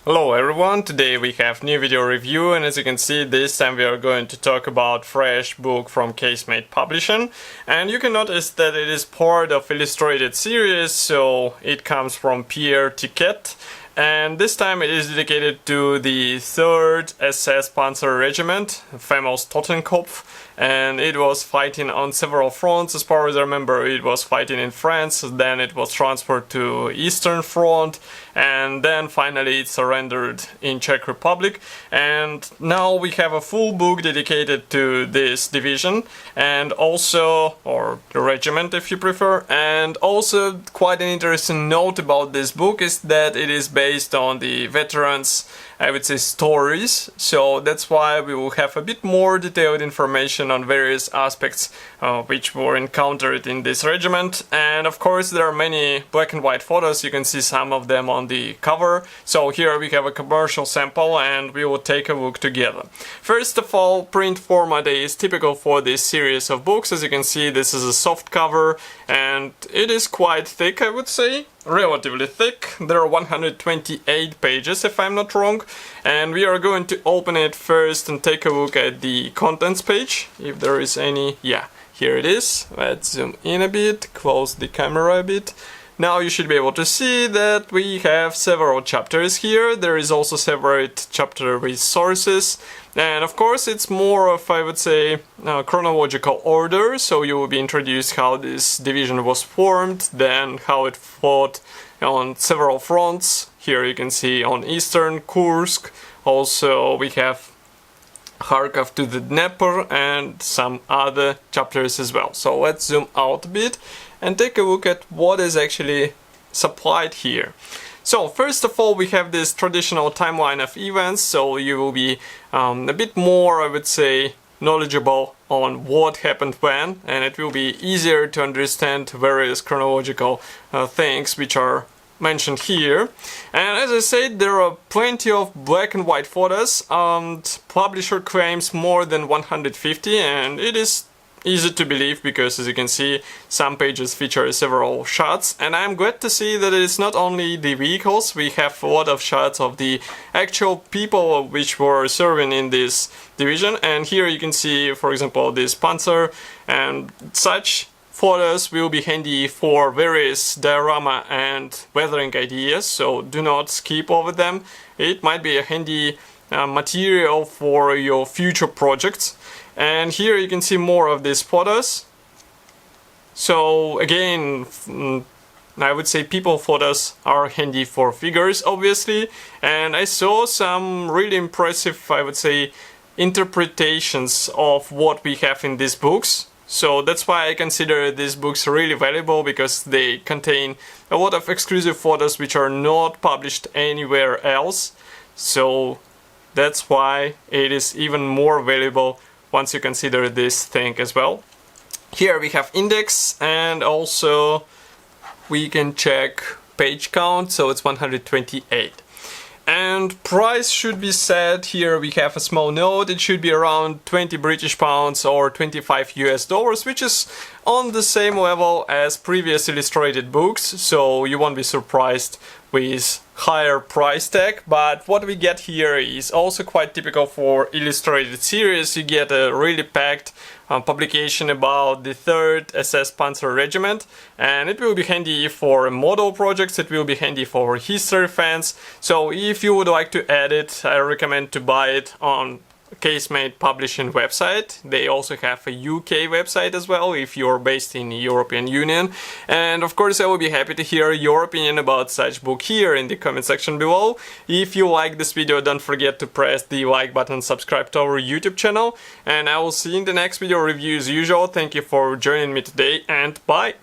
Hello everyone, today we have new video review, and as you can see this time we are going to talk about fresh book from Casemate Publishing, and you can notice that it is part of illustrated series, so it comes from Pierre Tiquet, and this time it is dedicated to the 3rd SS Panzer Regiment, famous Totenkopf, and it was fighting on several fronts. As far as I remember, it was fighting in France, then it was transferred to Eastern Front, and then finally it surrendered in Czech Republic. And now we have a full book dedicated to this division, and also, or the regiment if you prefer. And also quite an interesting note about this book is that it is based on the veterans, I would say, stories, so that's why we will have a bit more detailed information on various aspects which were encountered in this regiment. And of course there are many black and white photos, you can see some of them on the cover. So here we have a commercial sample and we will take a look together. First of all, print format is typical for this series of books. As you can see, this is a soft cover and it is quite thick, I would say. Relatively thick. There are 128 pages if I'm not wrong, and we are going to open it first and take a look at the contents page, if there is any. Yeah, here it is. Let's zoom in a bit, close the camera a bit. Now you should be able to see that we have several chapters here. There is also separate chapter with sources, and of course it's more of, I would say, chronological order. So you will be introduced how this division was formed, then how it fought on several fronts. Here you can see on Eastern, Kursk. Also we have Kharkov to the Dnieper and some other chapters as well. So let's zoom out a bit and take a look at what is actually supplied here. So first of all, we have this traditional timeline of events, so you will be a bit more, I would say, knowledgeable on what happened when, and it will be easier to understand various chronological things which are mentioned here. And as I said, there are plenty of black and white photos, and publisher claims more than 150, and it is easy to believe because, as you can see, some pages feature several shots, and I'm glad to see that it's not only the vehicles. We have a lot of shots of the actual people which were serving in this division, and here you can see, for example, this Panzer, and such photos will be handy for various diorama and weathering ideas, so do not skip over them. It might be a handy material for your future projects. And here you can see more of these photos. So again, I would say people photos are handy for figures, obviously, and I saw some really impressive, I would say, interpretations of what we have in these books. So that's why I consider these books really valuable, because they contain a lot of exclusive photos which are not published anywhere else. So that's why it is even more valuable once you consider this thing as well. Here we have index, and also we can check page count, so it's 128. And price should be set. Here we have a small note. It should be around 20 British pounds or 25 US dollars, which is on the same level as previous illustrated books, so you won't be surprised with higher price tag. But what we get here is also quite typical for illustrated series. You get a really packed publication about the 3rd SS Panzer Regiment, and it will be handy for model projects, it will be handy for history fans. So if you would like to add it, I recommend to buy it on Casemate Publishing website. They also have a UK website as well if you're based in the European Union. And of course I will be happy to hear your opinion about such book here in the comment section below. If you like this video, don't forget to press the like button, subscribe to our YouTube channel, and I will see you in the next video review as usual. Thank you for joining me today, and bye!